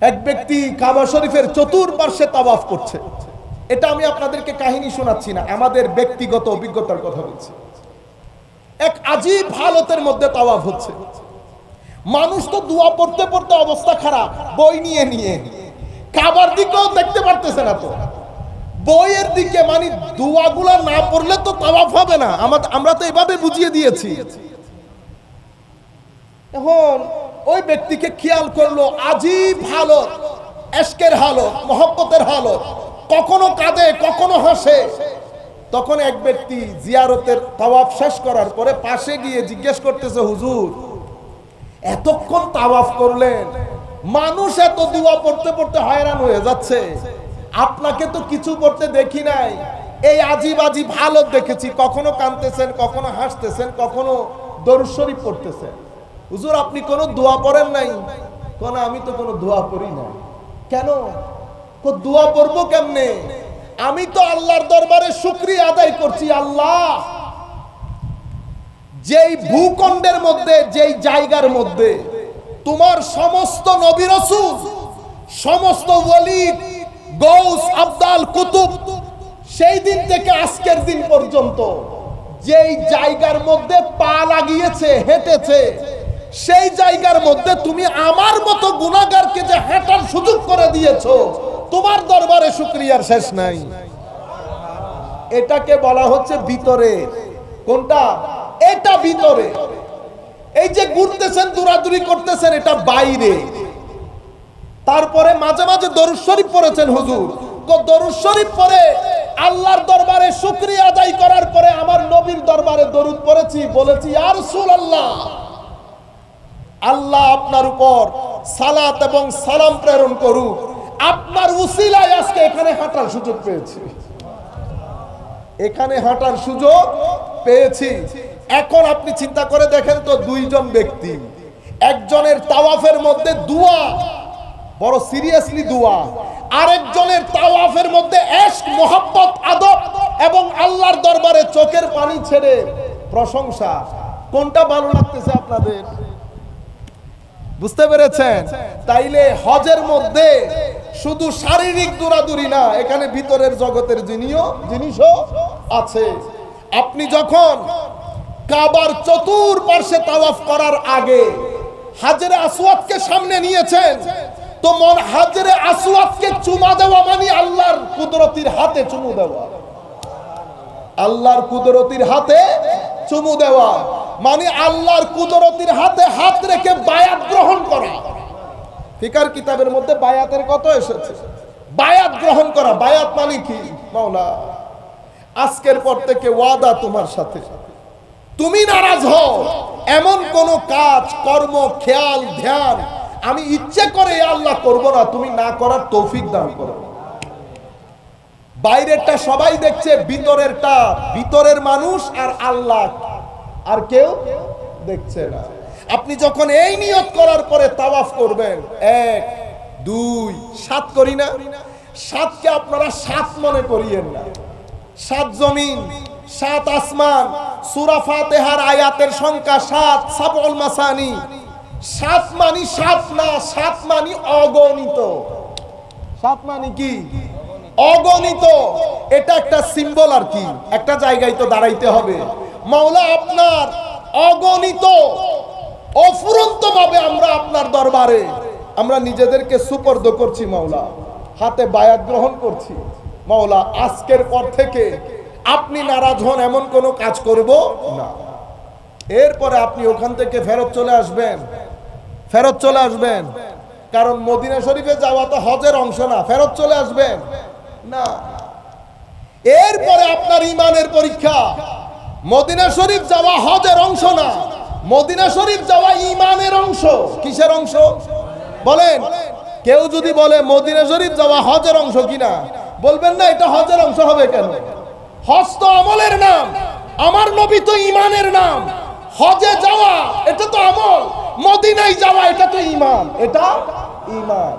এক ব্যক্তি কাবা শরীফের চতুর্পার্শ্বে তাওয়াফ করছে। এটা আমি আপনাদেরকে কাহিনী শোনাচ্ছি না, আমাদের ব্যক্তিগত অভিজ্ঞতার কথা বলছি। এক আজীব হালতের মধ্যে তাওয়াফ হচ্ছে। মানুষ তো দোয়া পড়তে পড়তে অবস্থা খারাপ, বই নিয়ে নিয়ে কাবার দিকেও দেখতে পারতেছে না, তো বইয়ের দিকে, মানে দোয়াগুলা না পড়লে তো তাওয়াফ হবে না। আমরা তো এভাবে বুঝিয়ে দিয়েছি। এখন ওই ব্যক্তিকে খেয়াল করলো আজীব হালত, এশকের হালত, মহব্বতের হালত, কখনো কাঁদে কখনো হাসে। তখন এক ব্যক্তি জিয়ারতের তাওয়াফ শেষ করার পরে পাশে গিয়ে জিজ্ঞেস করতেছে, হুজুর এতক্ষণ তাওয়াফ করলেন, মানুষ এত দোয়া পড়তে পড়তে হয়রান হয়ে যাচ্ছে, আপনাকে তো কিছু পড়তে দেখি নাই, এই আজীব আজীব হালত দেখেছি, কখনো কাঁদতেছেন কখনো হাসতেছেন কখনো দরুদ শরীফ পড়তেছেন, হুজুর আপনি কোনো দোয়া পড়েন নাই? কোন আমি তো কোনো দোয়া পড়ি না। কেন? দোয়া পড়বো কেমনে? আমি তো আল্লাহর দরবারে শুকরিয়া আদায় করছি। আল্লাহ, যেই ভূখণ্ডের মধ্যে, যেই জায়গার মধ্যে তোমার সমস্ত নবী রাসূল, সমস্ত ওলি, গৌস, আবদাল, কুতুব সেই দিন থেকে আজকের দিন পর্যন্ত যেই জায়গার মধ্যে পা লাগিয়েছে, হেঁটেছে, সেই জায়গার মধ্যে তুমি আমার মতো গুনাহগারকে যে হাঁটার সুযোগ করে দিয়েছো, তোমার দরবারে শুকরিয়ার শেষ নাই। এটাকে বলা হচ্ছে ভিতরে। কোনটা? এটা ভিতরে। এই যে ঘুরতেছেন, দৌড়াদৌড়ি করতেছেন, এটা বাইরে। তারপরে মাঝে মাঝে দরুদ শরীফ পড়েছেন হুজুর, তো দরুদ শরীফ পড়ে আল্লাহর দরবারে শুকরিয়া আদায় করার পরে আমার নবীর দরবারে দরুদ পড়েছি, বলেছি ইয়া রাসূলুল্লাহ, আল্লাহ আপনার উপর সালাত এবং সালাম প্রেরণ করুক, আপনার উসিলায় আজকে এখানে হাঁটার সুযোগ পেয়েছি, এখানে হাঁটার সুযোগ পেয়েছি। এখন আপনি চিন্তা করে দেখেন তো, দুইজন ব্যক্তি, একজনের তাওয়াফের মধ্যে দোয়া, বড় সিরিয়াসলি দোয়া, আরেকজনের তাওয়াফের মধ্যে ইশক, মোহাব্বত, আদব এবং আল্লাহর দরবারে চোখের পানি ছেড়ে প্রশংসা। কোনটা ভালো লাগতেছে আপনাদের? বুঝতে পেরেছেন? তাইলে হজের মধ্যে শুধু শারীরিক দৌড়াদৌড়ি না, এখানে ভিতরের জগতের জিনিসও আছে। আপনি যখন কাবার চতুর্পার্শ্বে তাওয়াফ করার আগে হাজরে আসওয়াদকে সামনে নিয়েছেন, তো মন হাজরে আসওয়াদকে চুমা দেওয়া মানে আল্লাহর কুদরতির হাতে চুমু দেওয়া, আল্লাহর কুদরতির হাতে চুমু দেওয়া মানে আল্লাহর কুদরতির হাতে হাত রেখে বায়াত গ্রহণ করা। ফিকার কিতাবের মধ্যে বায়াতের কত এসেছে, বায়াত গ্রহণ করা। বায়াত মানে কি? মাওলা, আজকের পর থেকে ওয়াদা তোমার সাথে, তুমি নারাজ হও এমন কোন কাজ, কর্ম, খেয়াল, ধ্যান আমি ইচ্ছে করে আল্লাহ করব না, তুমি না করার তৌফিক দান করো। বাইরেরটা সবাই দেখছে, ভিতরেরটা, ভিতরের মানুষ আর আল্লাহ আর কেউ দেখছে না। আপনি যখন এই নিয়ত করার পরে তাওয়াফ করবেন, 1 2 7 করি না, 7কে আপনারা 7 মনে করিয়েন না। 7 জমিন, 7 আসমান, সূরা ফাতিহার আয়াতের সংখ্যা 7, সাবউল মাসানি। 7 মানি 7 না, 7 মানি অগণিত। 7 মানি কি? অগণিত। এটা একটা সিম্বল আর কি, একটা জায়গায় তো দাঁড়াইতে হবে। মাওলা, আপনার অগণিত অফুরন্ত ভাবে আমরা আপনার দরবারে আমরা নিজেদেরকে সুপর্দ করছি। মাওলা, হাতে বায়াত গ্রহণ করছি। মাওলা, আজকের পর থেকে আপনি নারাজ হন এমন কোনো কাজ করব না। এরপরে আপনি ওখান থেকে ফেরত চলে আসবেন, ফেরত চলে আসবেন। কারণ মদিনা শরীফে যাওয়া তো হজের অংশ না, ফেরত চলে আসবেন না। এরপরে আপনার ইমানের পরীক্ষা। মদিনা শরীফ যাওয়া হজের অংশ না, মদিনা শরীফ যাওয়া ইমানের অংশ। কিসের অংশ বলেন? কেউ যদি বলে মদিনা শরীফ যাওয়া হজের অংশ কিনা, বলবেন না এটা হজের অংশ হবে কেন? হজ তো আমলের নাম, আমার নবী তো ইমানের নাম। হজে যাওয়া এটা তো আমল, মদিনায় যাওয়া এটা তো ঈমান, এটা ঈমান।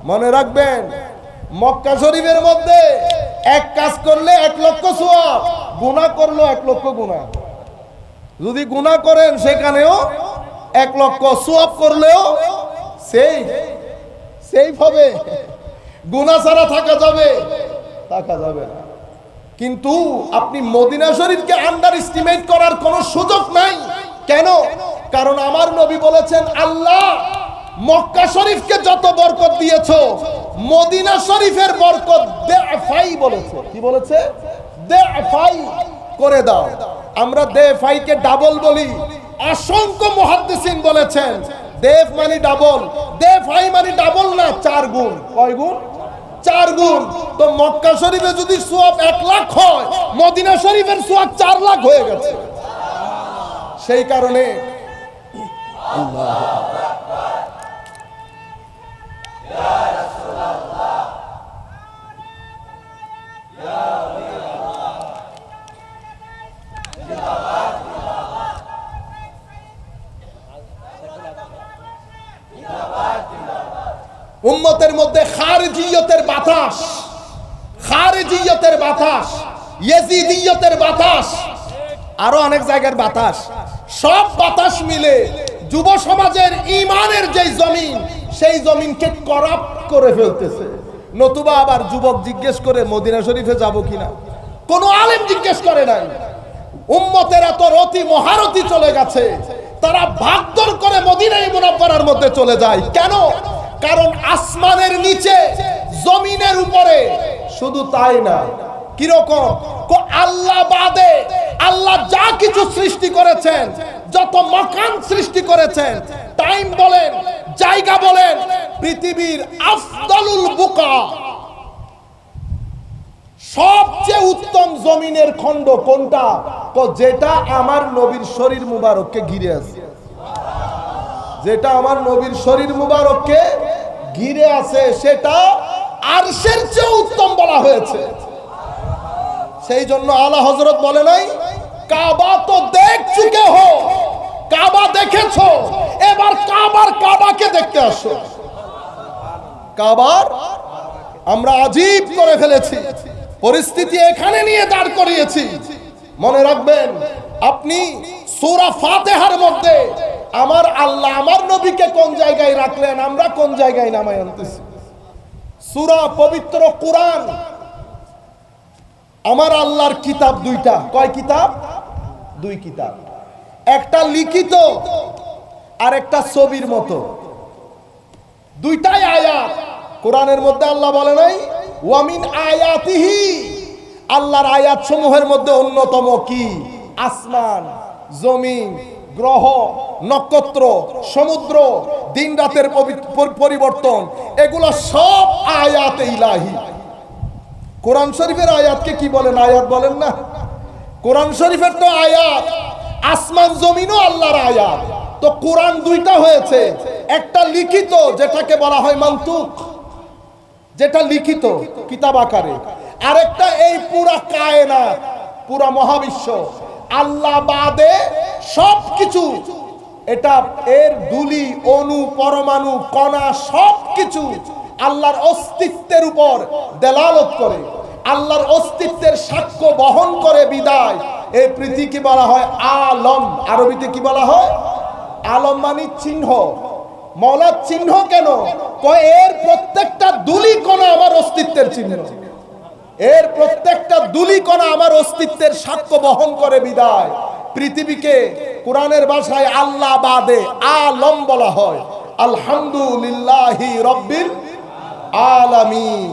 মনে রাখবেন, মক্কা শরীফের মধ্যে এক কাজ করলে 1 লক্ষ সওয়াব, গুনাহ করলো 1 লক্ষ গুনাহ। যদি গুনাহ করেন সেখানেও 1 লক্ষ, সওয়াব করলেও সেই সেফ হবে, গুনাহ ছাড়া থাকা যাবে না। কিন্তু আপনি মদিনা শরীফকে আন্ডার এস্টিমেট করার কোনো সুযোগ নাই। কেন? কারণ আমার নবী বলেছেন, আল্লাহ মক্কা শরীফকে যত বরকত দিয়েছো, মদিনা শরীফের বরকত দেফাই বলেছে। কি বলেছে? দেফাই করে দাও। আমরা দেফাইকে ডাবল বলি। অসংখ্য মুহাদ্দিসিন বলেছেন দেফ মানে ডাবল, দেফাই মানে ডাবল না, 4 গুণ। কয় গুণ? 4 গুণ। তো মক্কা শরীফে যদি সওয়াব 1 লাখ হয়, মদিনা শরীফের সওয়াব 4 লাখ হয়ে গেছে। সেই কারণে উম্মতের মধ্যে খারিজিয়তের বাতাস, ইয়েজিদিয়তের বাতাস, আরো অনেক জায়গার বাতাস, সব বাতাস মিলে যুব সমাজের ঈমানের যে জমিন, সেই জমিনকে করাপ্ট করে ফেলতেছে। নতুবা আবার যুবক জিজ্ঞেস করে মদিনা শরীফে যাব কিনা, কোন আলেম জিজ্ঞেস করে নাই। উম্মতের এত রতি মহারতি চলে গেছে, তারা ভাগদৌড় করে মদিনায়ে মুনাওয়ারার মধ্যে চলে যায়। কেন? কারণ আসমানের নিচে, জমিনের উপরে। শুধু তাই না, কিরকম? আল্লাহ বাদে আল্লাহ যা কিছু সৃষ্টি করেছেন, যত মাকান সৃষ্টি করেছেন, টাইম বলেন, জায়গা বলেন, পৃথিবীর আফদালুল বুকা, সবচেয়ে উত্তম জমিনের খণ্ড কোনটা? যেটা আমার নবীর শরীর মুবারককে ঘিরে আছে। যেটা আমার নবীর শরীর মুবারককে ঘিরে আছে, সেটা আরশের চেয়ে উত্তম বলা হয়েছে। সেই জন্য আলা হযরত বলে নাই, কাবা তো দেখ চুকে হো, কাবা দেখেছো, এবার কাবাকে দেখতে আসো। কাবার আমরা আজীব করে ফেলেছি, পরিস্থিতি এখানে নিয়ে দাঁড় করিয়েছি। মনে রাখবেন, আপনি সূরা ফাতিহার মধ্যে আমার আল্লাহ আমার নবীকে কোন জায়গায় রাখলেন, আমরা কোন জায়গায় নামায় আনতেছি। সূরা পবিত্র কুরআন, আমার আল্লাহর কিতাব 2টা। কয় কিতাব? 2 কিতাব। একটা লিখিত আর একটা ছবির মতো, 2টাই আয়াত। কোরআনের মধ্যে আল্লাহ বলে নাই ওয়ামিন আয়াতিহি, আল্লাহর আয়াত সমূহের মধ্যে অন্যতম কি? আসমান, জমিন, গ্রহ, নক্ষত্র, সমুদ্র, দিন রাতের পরিবর্তন, এগুলো সব আয়াতে ইলাহি। কোরআন শরীফের আয়াতকে কি বলেন? আয়াত বলেন না? কোরআন শরীফের তো আয়াত, আসমান জমিনও আল্লাহর আয়াত। তো কোরআন 2টা হয়েছে, একটা লিখিত যেটাকে বলা হয় মানতুক, যেটা লিখিত কিতাব আকারে, আরেকটা এই পুরা কায়নাত, পুরা মহাবিশ্ব, আল্লাহ বাদে সবকিছু, এটা এর ধূলি, অণু, পরমাণু, কণা সবকিছু আল্লাহর অস্তিত্বের উপর দেলালত করে, আল্লাহর অস্তিত্বের সাক্ষ্য বহন করে। বিদায় এই পৃথিবীকে বলা হয় আলম। আরবিতে কি বলা হয়? আলম মানে চিহ্ন। মৌলার চিহ্ন কেন? এর প্রত্যেকটা ধূলি কণা আমার অস্তিত্বের চিহ্ন, এর প্রত্যেকটা ধূলি কণা আমার অস্তিত্বের সাক্ষ্য বহন করে। বিদায় পৃথিবীকে কোরআনের ভাষায় আল্লাহ বাদে আলম বলা হয়। আলহামদুলিল্লাহি রাব্বিল আলামিন।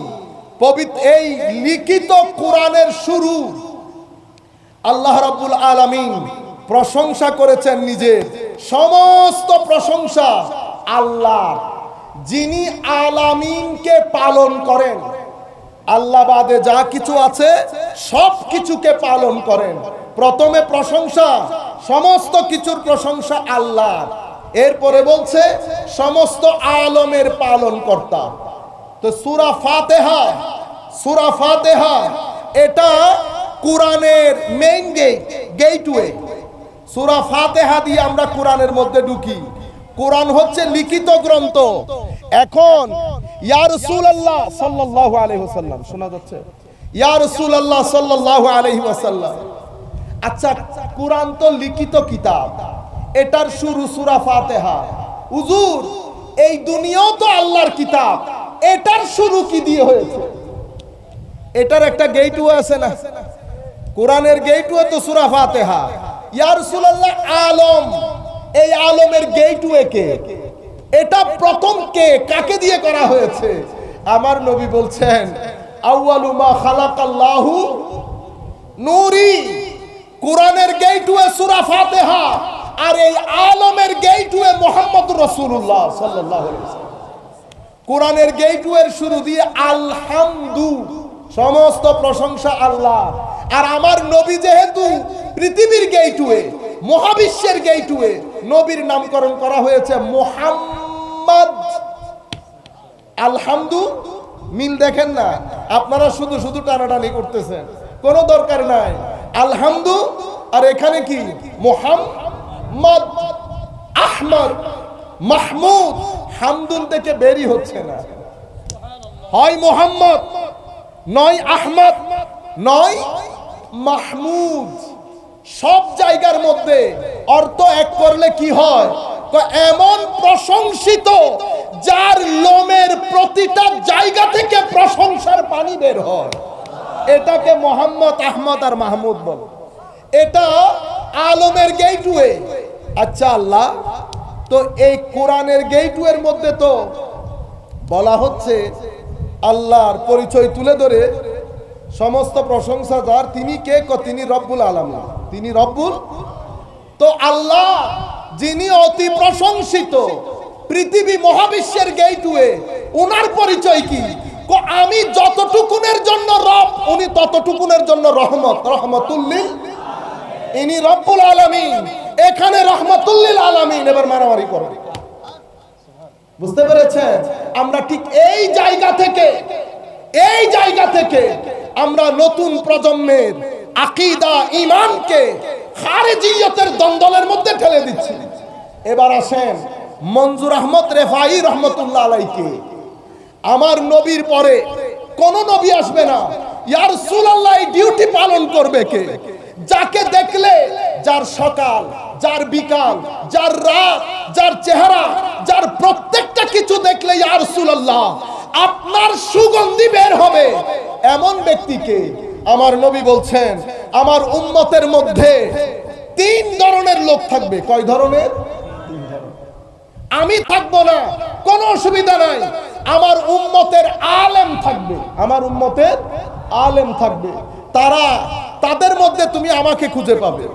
পবিত্র এই লিখিত কোরআনের শুরু আল্লাহ রাব্বুল আলামিন প্রশংসা করেছেন নিজের। সমস্ত প্রশংসা আল্লাহ, যিনি আলামিনকে পালন করেন। আল্লাহ বাদে যা কিছু আছে সব কিছুকে পালন করেন। প্রথমে প্রশংসা, সমস্ত কিছুর প্রশংসা আল্লাহ। এরপরে বলছে সমস্ত আলমের পালন কর্তা। তো সূরা ফাতিহা এটা কোরআনের মেইন গেটওয়ে। সূরা ফাতিহা দিয়ে আমরা কোরআনের মধ্যে ঢুকি। কোরআন হচ্ছে লিখিত গ্রন্থ। এখন ইয়া রাসূলুল্লাহ সাল্লাল্লাহু আলাইহি ওয়াসাল্লাম, শোনা যাচ্ছে? ইয়া রাসূলুল্লাহ সাল্লাল্লাহু আলাইহি ওয়াসাল্লাম, আচ্ছা কোরআন তো লিখিত কিতাব, এটার শুরু সূরা ফাতিহা। হুজুর এই দুনিয়াও তো আল্লাহর কিতাব, এটার শুরু কি দিয়ে হয়েছে? এটার একটা গেটওয়ে আছে না? কোরআনের গেটওয়ে তো সূরা ফাতিহা। ইয়া রাসূলুল্লাহ, আলম, এই আলমের গেটওয়ে কে? এটা প্রথম কে, কাকে দিয়ে করা হয়েছে? আমার নবী বলছেন, আউয়ালু মা খালাকাল্লাহু নূরি। কোরআনের গেটওয়ে সূরা ফাতিহা, আর এই আলমের গেটওয়ে মুহাম্মদুর রাসূলুল্লাহ সাল্লাল্লাহু আলাইহি ওয়াসাল্লাম। কোরআনের গেটওয়ের শুরু দিয়ে আলহামদু, সমস্ত প্রশংসা আল্লাহ। আর আমার নবী যেহেতু পৃথিবীর গেটওয়ে, মহাবিশ্বের গেটওয়ে, নবীর নামকরণ করা হয়েছে মুহাম্মদ। আলহামদু মিল দেখেন না? আপনারা শুধু শুধু টানাটানি করতেছেন, কোনো দরকার নাই। আলহামদু আর এখানে কি মুহাম্মদ, আহমদ, মাহমুদ, হামদুন থেকে বেরি হচ্ছে না। হয় মুহাম্মদ, নয় আহমদ, নয় মাহমুদ। সব জায়গার মধ্যে অর্থ এক করলে কি হয়? এমন প্রশংসিত যার লোমের প্রতিটা জায়গা থেকে প্রশংসার পানি বের হয়, এটাকে মোহাম্মদ, আহমদ আর মাহমুদ বলে। এটা আলমের গেটওয়ে। আচ্ছা আল্লাহ, তো এই কোরআনের গেটওয়ের মধ্যে তো বলা হচ্ছে আল্লাহর পরিচয় তুলে ধরে সমস্ত প্রশংসা যার, তিনি কে? তিনি রব্বুল আলামিন, তিনি রব্বুল। তো আল্লাহ যিনি অতি প্রশংসিত, পৃথিবী মহাবিশ্বের গেটওয়ে, ওনার পরিচয় কি? আমি যতটুকুনের জন্য রব, উনি ততটুকুনের জন্য রহমত, রহমতুল্লিল। ইনি রব্বুল আলামিন, এখানে রহমতুল্লিল আলামিন। এবার মারামারি করে, বুঝতে পেরেছেন? আমরা ঠিক এই জায়গা থেকে আমরা নতুন প্রজন্মের আকীদা, ঈমানকে খারেজিয়তের দ্বন্দ্বের মধ্যে ঠেলে দিচ্ছি। এবার আসেন মনজুর আহমদ রেফাই রহমতুল্লাহ আলাইকে। আমার নবীর পরে কোন নবী আসবে না, ইয়া রাসূলুল্লাহ এই ডিউটি পালন করবে কে? যাকে দেখলে, যার সকাল, যার বিকাল, যার রাত, যার চেহারা, যার প্রত্যেকটা কিছু দেখলে ইয়া রাসূলুল্লাহ আপনার সুগন্ধি বের হবে, এমন ব্যক্তিকে আমার নবী বলছেন আমার উম্মতের মধ্যে 3 ধরনের লোক থাকবে। কয় ধরনের? 3 ধরনের। আমি থাকবো না, কোনো অসুবিধা নাই। আমার উম্মতের আলেম থাকবে, আমার উম্মতের আলেম থাকবে। তাদের মধ্যে তুমি আমাকে খুঁজে পাবে।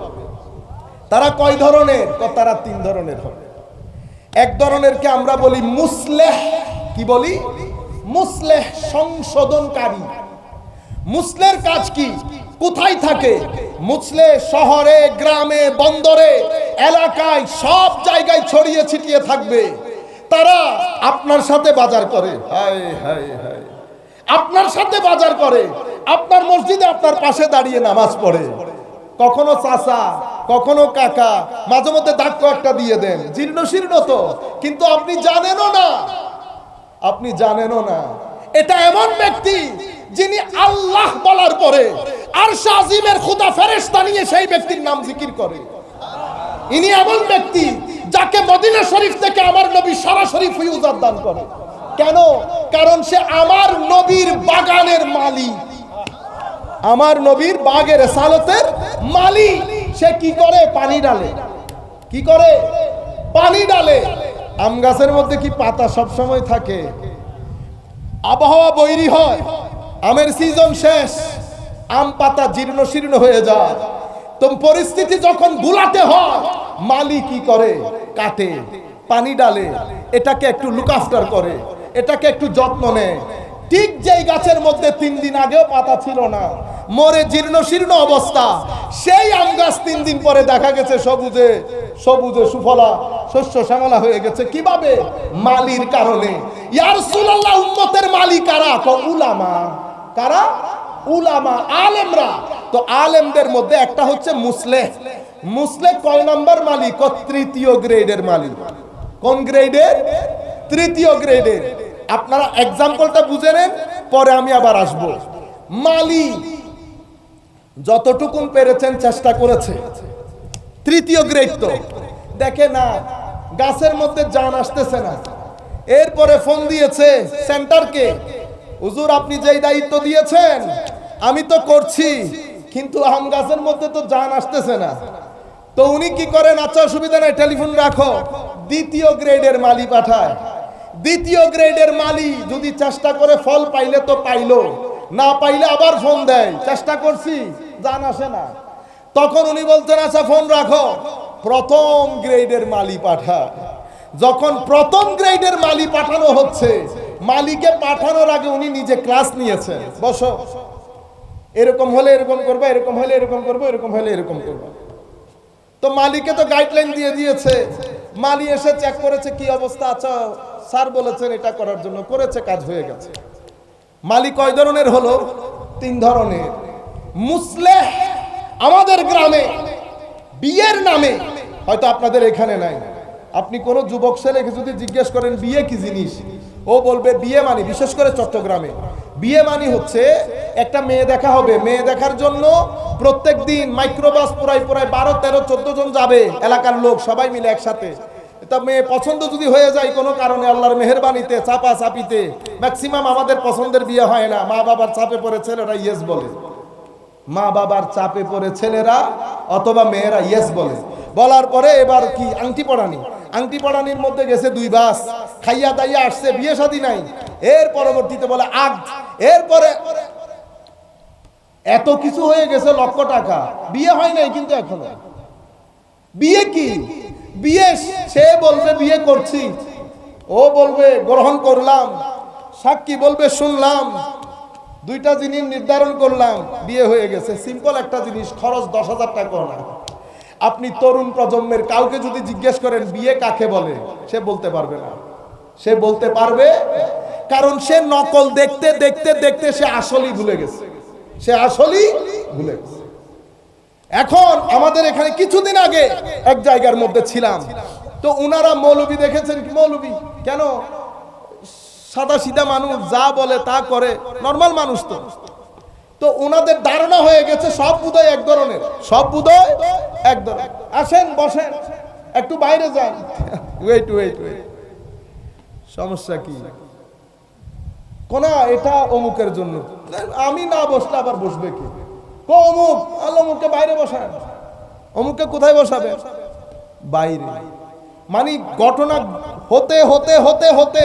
তারা কয় ধরনের? তারা 3 ধরনের হবে। এক ধরনেরকে আমরা বলি মুসলেহ। কি বলি? মুসলেহ, সংশোধনকারী। মুসলের কাজ কি? কোথায় থাকে? মুসলে শহরে, গ্রামে, বন্দরে, এলাকায়, সব জায়গায় ছড়িয়ে ছিটিয়ে থাকবে। তারা আপনার সাথে বাজার করে, হায় হায় হায়, আপনার সাথে বাজার করে, আপনার মসজিদে আপনার পাশে দাঁড়িয়ে নামাজ পড়ে। কখনো চাচা, কখনো কাকা, মাঝে মধ্যে ধাক্কা একটা দিয়ে দেন, জীর্ণ শীর্ণ তো, কিন্তু আপনি জানেনও না, আপনি জানেনও না। এটা এমন ব্যক্তি যিনি আল্লাহ বলার পরে আরশ আজিমের খোদা ফেরেশতা নিয়ে সেই ব্যক্তির নাম জিকির করে। ইনি এমন ব্যক্তি যাকে মদিনা শরীফ থেকে আমার নবী সরাসরি ফিউজাত দান করে। কেন? কারণ সে আমার নবীর বাগানের মালিক, আমার নবীর বাগের রেসালতের মালিক। সে কি করে? পানি ডালে। কি করে? পানি ডালে। আম গাছের মধ্যে কি পাতা সব সময় থাকে? আবহাওয়া বৈরী হয়, আমের সিজন শেষ, আম পাতা জীর্ণ শীর্ণ হয়ে যায়। তো পরিস্থিতি যখন গুলাতে হয়, মালি কি করে? কাটে, পানি ডালে, এটাকে একটু লুক আফটার করে, এটাকে একটু যত্ন নেয়। ঠিক যেই গাছের মধ্যে 3 দিন আগেও পাতা ছিল না, মরে জীর্ণ শীর্ণ অবস্থা, সেই আম গাছ 3 দিন পরে দেখা গেছে সবুজে সবুজে সুফলা, শস্য শ্যামলা হয়ে গেছে। কিভাবে? মালির কারণে। ইয়া রাসূলুল্লাহ উম্মতের মালিক কারা? উলামা। কারা? উলামা, আলেমরা। তো আলেমদের মধ্যে একটা হচ্ছে মুসলেহ। মুসলেহ কয় নাম্বার মালিক? 3য় গ্রেডের মালিক। কোন গ্রেডের? 3য় গ্রেডের। আপনারা এক্সাম্পলটা বুঝে নেন, পরে আমি আবার আসব। মালি যতটুকুন পেরেছেন চেষ্টা করেছে, 3য় গ্রেড। তো দেখে না গাছের মধ্যে জান আসতেছে না, এরপরে ফোন দিয়েছে সেন্টারকে, হুজুর আপনি যেই দায়িত্ব দিয়েছেন আমি তো করছি, কিন্তু আম গাছের মধ্যে তো জান আসতেছে না। তো উনি কি করেন, আচ্ছা অসুবিধা নাই টেলিফোন রাখো, দ্বিতীয় গ্রেডের মালি পাঠায়। দ্বিতীয় গ্রেডের মালি যদি চেষ্টা করে ফল পাইলে তো পাইলো, না পাইলে আবার ফোন দেয়, চেষ্টা করছি জান আসে না। তখন উনি বলতেন আচ্ছা ফোন রাখো, প্রথম গ্রেডের মালি পাঠায়। যখন প্রথম গ্রেডের মালি পাঠানো হচ্ছে, মালিকে পাঠানোর আগে উনি নিজে ক্লাস নিয়েছেন, বসো এরকম হলে এরকম করবে, এরকম হলে এরকম করবো, এরকম হলে এরকম করবো। তো মালিকে তো গাইডলাইন দিয়ে দিয়েছে, মালি এসে চেক করেছে কি অবস্থা, আচ্ছা স্যার বলেছেন এটা করার জন্য, করেছে, কাজ হয়ে গেছে। মালি কয় ধরনের হলো? 3 ধরনের। মুসলেহ আমাদের গ্রামে বিয়ের নামে, হয়তো আপনাদের এখানে নাই, আপনি কোন যুবক ছেলেকে যদি জিজ্ঞেস করেন বিয়ে কি জিনিস, ও বলবে বিয়ে মানি, বিশেষ করে চট্টগ্রামে বিয়ে মানি হচ্ছে একটা মেয়ে দেখা হবে, মেয়ে দেখার জন্য প্রত্যেক দিন মাইক্রোবাস পুরাই 12, 13, 14 জন যাবে, এলাকার লোক সবাই মিলে একসাথে। তা মেয়ে পছন্দ যদি হয়ে যায় কোনো কারণে, আল্লাহর মেহেরবানিতে চাপা চাপিতে ম্যাক্সিমাম আমাদের পছন্দের বিয়ে হয় না, মা বাবার চাপে পড়ে ছেলেরা ইয়েস বলে, মা বাবার চাপে পড়ে ছেলেরা অথবা মেয়েরা ইয়েস বলে। বলার পরে এবার কি আংটি পড়ানি, আংটি পড়ানির মধ্যে গেছে 2 বাস, খাইয়া দাইয়া আসছে, বিয়ে শাদী নাই। এর পরবর্তীতে বলে আগ, এরপরে এত কিছু হয়ে গেছে, লক্ষ টাকা, বিয়ে হয় নাই কিন্তু এখনো। বিয়ে কি? বিয়ে সে বলবে বিয়ে করছি, ও বলবে গ্রহণ করলাম, সাক্ষী বলবে শুনলাম, 2টা জিনিস নির্ধারণ করলাম, বিয়ে হয়ে গেছে। সিম্পল একটা জিনিস, খরচ 10,000 টাকা না। আপনি তরুণ প্রজন্মের কাউকে যদি জিজ্ঞেস করেন বিয়ে কাকে বলে, সে বলতে পারবে না। সে বলতে পারবে, কারণ সে নকল দেখতে দেখতে দেখতে সে আসলই ভুলে গেছে, সে আসলই ভুলে গেছে। এখন আমাদের এখানে কিছুদিন আগে এক জায়গার মধ্যে ছিলাম, তো উনারা মৌলবী দেখেছেন কি, মৌলবী কেন, সাদা সিধা মানুষ, যা বলে তা করে, নরমাল মানুষ। তো উনাদের ধারণা হয়ে গেছে সব বুধয় এক ধরনের, সব বুধয় এক ধরনের। আসেন বসেন, একটু বাইরে যান, ওয়েট ওয়েট ওয়েট, সমস্যা কি? কোনা এটা অমুকের জন্য, আমি না বসলে আবার বসবে কি? অমুক, অমুককে বাইরে বসান। অমুককে কোথায় বসাবে? বাইরে। মানে ঘটনা হতে হতে হতে হতে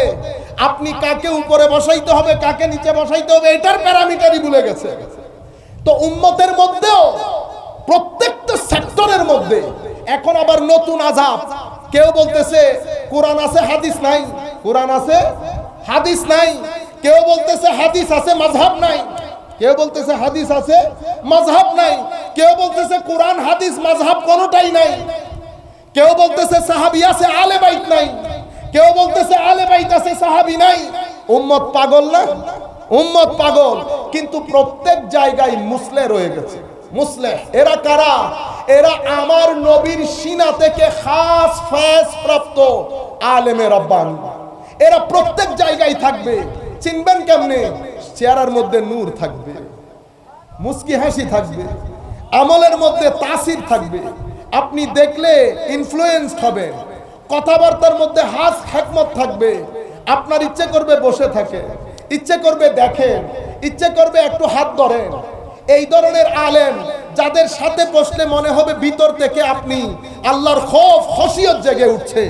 আপনি কাকে উপরে বসাইতে হবে, কাকে নিচে বসাইতে হবে, এটার প্যারামিটারই ভুলে গেছে। তো উম্মতের মধ্যেও প্রত্যেকটা সেক্টরের মধ্যে এখন আবার নতুন আযাব। কেউ বলতেছে কোরআন আছে হাদিস নাই, কোরআন আছে হাদিস নাই। কেউ বলতেছে হাদিস আছে মাযহাব নাই, কেউ বলতেছে হাদিস আছে মাযহাব নাই। কেউ বলতেছে কোরআন হাদিস মাযহাব কোনোটাই নাই। কেউ বলতেছে সাহাবী আছে আলে বাইত নাই, কেউ বলতেছে আলে বাইত আছে সাহাবী নাই। উম্মত পাগল না? উম্মত পাগল, কিন্তু প্রত্যেক জায়গায় মুসলে রয়ে গেছে। মুসলে এরা কারা? এরা আমার নবীর সিনা থেকে খাস ফয়েজ প্রাপ্ত আলেমে রব্বানী। এরা প্রত্যেক জায়গায় থাকবে। চিনবেন কেমনে? চেহারার মধ্যে নূর থাকবে, মুস্কি হাসি থাকবে, আমলের মধ্যে তাসির থাকবে। আপনি দেখলে ইনফ্লুয়েন্সড হবেন, কথাবার্তার মধ্যে হাস হিকমত থাকবে। আপনার ইচ্ছে করবে বসে থাকে, ইচ্ছে করবে দেখেন, ইচ্ছে করবে একটু হাত ধরেন। এই ধরনের আলেম যাদের সাথে বসলে মনে হবে ভিতর থেকে আপনি আল্লাহর খৌফ খশিয়ত জেগে উঠছে,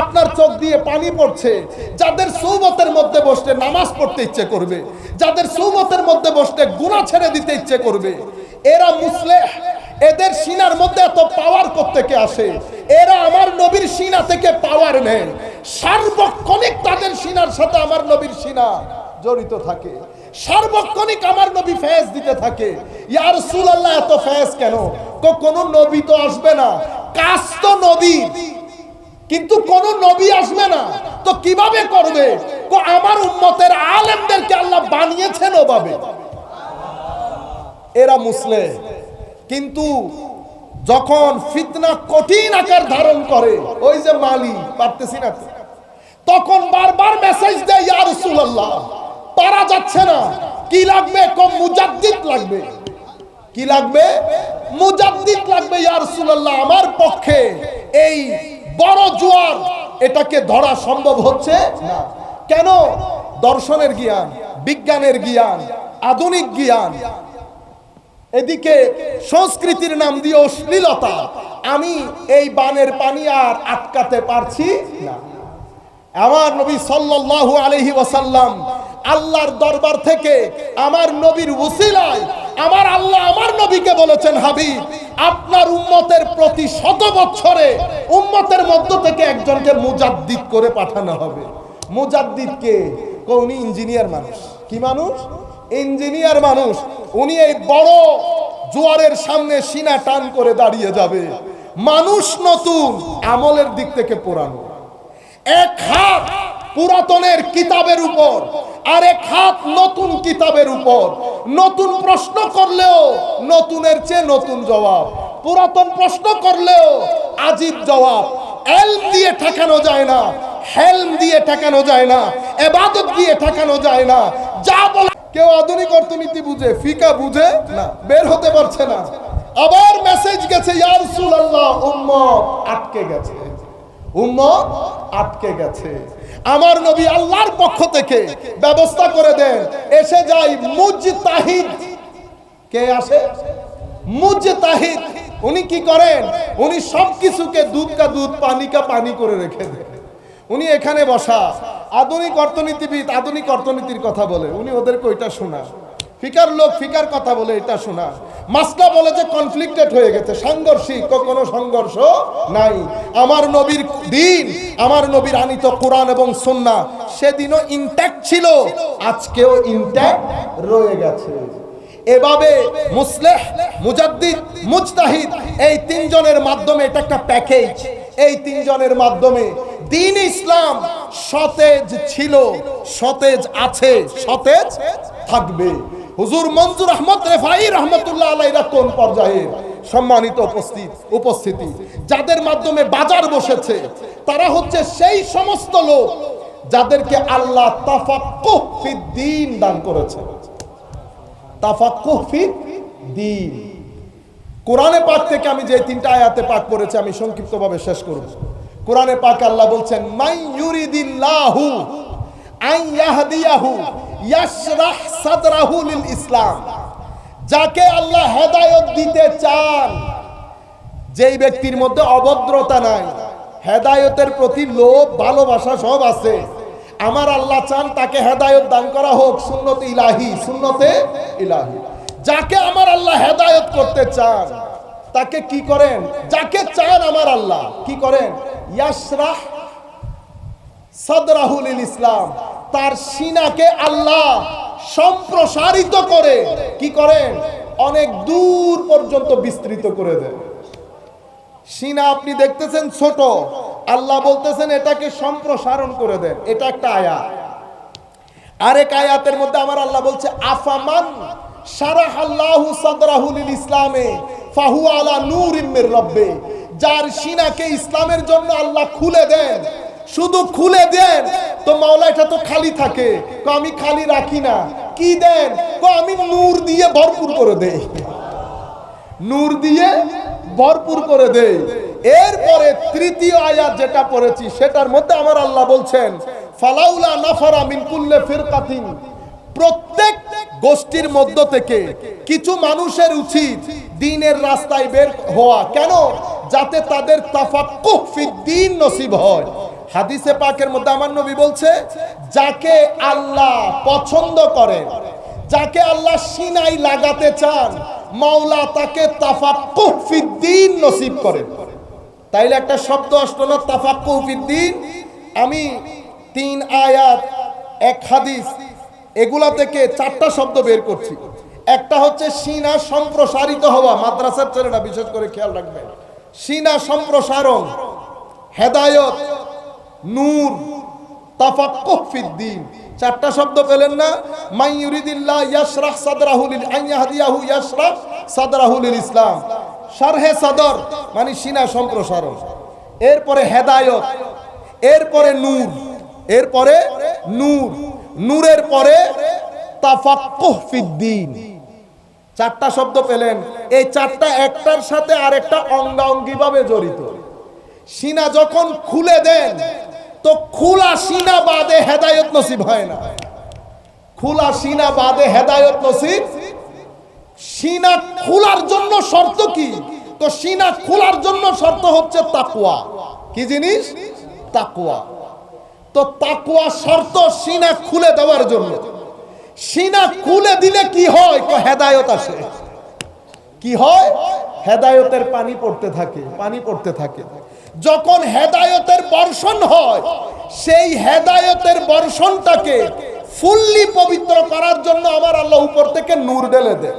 আপনার চোখ দিয়ে পানি পড়ছে। যাদের সুহবতের মধ্যে বসলে নামাজ পড়তে ইচ্ছে করবে, যাদের সুহবতের মধ্যে বসলে গুনাহ ছেড়ে দিতে ইচ্ছে করবে, এরা মুসলিহ। এদের সিনার মধ্যে এত পাওয়ার কোত্থেকে আসে? এরা আমার নবীর সিনা থেকে পাওয়ার নেয়। সার্বক্ষণিক তাদের সিনার সাথে আমার নবীর সিনা জড়িত থাকে, সার্বক্ষণিক আমার নবী ফয়েজ দিতে থাকে। ইয়া রাসূলুল্লাহ এত ফয়েজ কেন? কোন নবী তো আসবে না, কাজ তো নবী, কিন্তু কোন নবী আসবে না তো কিভাবে করবে? আমার উম্মতের আলেমদেরকে আল্লাহ বানিয়েছেন ওভাবে। এরা মুসলিম। কিন্তু যখন ফিতনা কঠিন আকার ধারণ করে, ওই যে মালি পারতেছি না, তখন বারবার মেসেজ দেয় ইয়া রাসূলুল্লাহ পারা যাচ্ছে না, কি লাগবে? কম মুজাদ্দিদ লাগবে। কি লাগবে? মুজাদ্দিদ লাগবে। ইয়া রাসূলুল্লাহ আমার পক্ষে এই বড় জোয়ার এটাকে ধরা সম্ভব হচ্ছে না। কেন? দর্শনের জ্ঞান, বিজ্ঞানের জ্ঞান, আধুনিক জ্ঞান, এদিকে সংস্কৃতির নাম দিয়ে অশ্লীলতা। আমি এই বানের পানি আর আটকাতে পারছি না। আমার নবী সাল্লাল্লাহু আলাইহি ওয়াসাল্লাম আল্লাহর দরবার থেকে আমার নবীর ওসিলায় আমার আল্লাহ আমার নবীকে বলেছেন, হাবিব, আপনার উম্মতের প্রতি 100 বছরে উম্মতের মধ্য থেকে একজনকে মুজাদ্দিদ করে পাঠানো হবে। মুজাদ্দিদ কে? উনি ইঞ্জিনিয়ার মানুষ। কি মানুষ? ইঞ্জিনিয়ার মানুষ। উনি এই বড় জোয়ারের সামনে সিনা টান করে দাঁড়িয়ে যাবে। মানুষ নতুন, আমলের দিক থেকে পুরানো। এক হাত পুরাতনের কিতাবের উপর আর এক হাত নতুন কিতাবের উপর। নতুন প্রশ্ন করলেও নতুনের চেয়ে নতুন জবাব, পুরাতন প্রশ্ন করলেও আজীব জবাব। এলম দিয়ে ঠেকানো যায় না, হেলম দিয়ে ঠেকানো যায় না, ইবাদত দিয়ে ঠেকানো যায় না। যা বলে কেউ আধুনিক অর্থনীতি বুঝে, ফিকা বুঝে না, বের হতে পারছে না। আবার মেসেজ গেছে, ইয়া রাসূলুল্লাহ, উম্মত আটকে গেছে, উম্মত আটকে গেছে। আমার নবী আল্লাহর পক্ষ থেকে ব্যবস্থা করে দেন, এসে যায় মুজতাহিদ। কে আসে? মুজতাহিদ। উনি কি করেন? উনি সবকিছুকে দুধ কা দুধ, পানি কা পানি করে রেখে দেন। উনি এখানে বসা, আধুনিক অর্থনীতিবিদ আধুনিক অর্থনীতির কথা বলে, উনি ওদেরকে ওইটা শোনা। ফিকার লোক ফিকার কথা বলে, এটা শোনা। মাসলা বলে যে কনফ্লিক্টেড হয়ে গেছে, সাংঘর্ষিক। কোনো সংঘর্ষ নাই। আমার নবীর দিন, আমার নবীর আনিত কোরআন এবং সুন্নাহ সেদিনও ইনট্যাক্ট ছিল, আজকেও ইনট্যাক্ট রয়ে গেছে। এভাবে মুসলিহ, মুজাদ্দিদ, মুজতাহিদ, এই তিনজনের মাধ্যমে এটা একটা প্যাকেজ। এই তিনজনের মাধ্যমে দ্বীন ইসলাম সতেজ ছিল, সতেজ আছে, সতেজ থাকবে। হুজুর মনজুর আহমদ রেফাই রহমতুল্লাহ আলাইহির কোন পর্যায়ের সম্মানিত উপস্থিতি, যাদের মাধ্যমে বাজার বসেছে, তারা হচ্ছে সেই সমস্ত লোক যাদেরকে আল্লাহ তাফাক্কুহ ফিদ্দীন দান করেছে। তাফাক্কুহ ফিদ্দীন। কোরআনে পাক থেকে আমি যে 3টা আয়াতে পাক পড়েছি, আমি সংক্ষিপ্তভাবে শেষ করব। কোরআনে পাক আল্লাহ বলছেন, মান ইউরিদিল্লাহু আন ইয়াহদিয়াহু ইয়াশরাহ সাদরাহু লিল ইসলাম। যাকে আল্লাহ হেদায়েত দিতে চান, যেই ব্যক্তির মধ্যে অভদ্রতা নাই, হেদায়েতের প্রতি লোভ ভালোবাসা সব আছে, আমার আল্লাহ চান তাকে হেদায়েত দান করা হোক। সুন্নতে ইলাহি, সুন্নতে ইলাহি। যাকে আমার আল্লাহ হেদায়েত করতে চান তাকে কি করেন? যাকে চান আমার আল্লাহ কি করেন? ইয়াশরাহ সাদরাহু লিল ইসলাম। তার সিনাকে আল্লাহ সম্প্রসারিত করে কি করেন? অনেক দূর পর্যন্ত বিস্তৃত করে দেন। সিনা আপনি দেখতেছেন ছোট, আল্লাহ বলতেছেন এটাকে সম্প্রসারণ করে দেন। এটা একটা আয়াত। আরেক আয়াতের মধ্যে আমার আল্লাহ বলছে, আফামান শারাহাল্লাহু সাদরাহু লিল ইসলামে ফাহু আলা নূরিম মির রাব্বি। যার সিনাকে ইসলামের জন্য আল্লাহ খুলে দেন, শুধু খুলে দেন তো মাওলা এটা তো খালি থাকে, আমি খালি রাখি না। কি দেন? আমি নূর দিয়ে ভরপুর করে দেই, নূর দিয়ে ভরপুর করে দেই। এরপরে তৃতীয় আয়াত যেটা পড়েছি সেটার মধ্যে আমার আল্লাহ বলছেন, ফালাউলা নাফারা মিন কুল্লি ফিরকাতিন। প্রত্যেক গোষ্ঠীর মধ্য থেকে কিছু মানুষের উচিত দ্বীনের রাস্তায় বের হওয়া। কেন? যাতে তাদের তাফাক্কুহ ফিদ্দীন নসিব হয়। হাদিসে পাকের মধ্যে আমার নবী বলছে, যাকে আল্লাহ পছন্দ করেন, যাকে আল্লাহ সিনাই লাগাতে চান, মাওলা তাকে তাফাক্কুহ ফিদ্দীন নসিব করেন। তাইলে একটা শব্দ আসলো না, তাফাক্কুহ ফিদ্দীন। আমি 3 আয়াত 1 হাদিস এগুলা থেকে 4টা শব্দ বের করছি। একটা হচ্ছে সিনা সম্প্রসারিত হওয়া, মাদ্রাসার ছেলেরা বিশেষ করে খেয়াল রাখবেন। সিনা সম্প্রসারণ, হেদায়েত, নূর, তাফাক্কুহ ফিদ্দীন। 4টা শব্দ পেলেন না? মান ইউরিদিল্লাহ ইয়াশরাহ সাদরাহু লিল আন ইয়াহদিয়াহু ইয়াশরাহ সাদরাহু লিল ইসলাম। শারহে সাদর মানে সিনা সম্প্রসারণ, এরপরে হেদায়েত, এরপরে নূর, এরপরে নূর, নূরের পরে তাফাক্কুহ ফিদ্দীন। 4টা শব্দ পেলেন। এই 4টা একটার সাথে আরেকটা অঙ্গাঙ্গিভাবে জড়িত। সিনা যখন খুলে দেন তো তো খোলা সিনা বাদে হেদায়েত নসিব হয় না। খোলা সিনা বাদে হেদায়েত নসিব। সিনা খোলার জন্য শর্ত কি? তো সিনা খোলার জন্য শর্ত হচ্ছে তাকওয়া। কি জিনিস? তাকওয়া। তো তাকওয়া শর্ত সিনা খুলে দেওয়ার জন্য। সিনা খুলে দিলে কি হয়? তো হেদায়েত আসে। কি হয়? হেদায়েতের পানি পড়তে থাকে, পানি পড়তে থাকে। যখন হেদায়েতের বর্ষণ হয়, সেই হেদায়েতের বর্ষণটাকে ফুললি পবিত্র করার জন্য আমার আল্লাহ উপর থেকে নূর ঢেলে দেয়।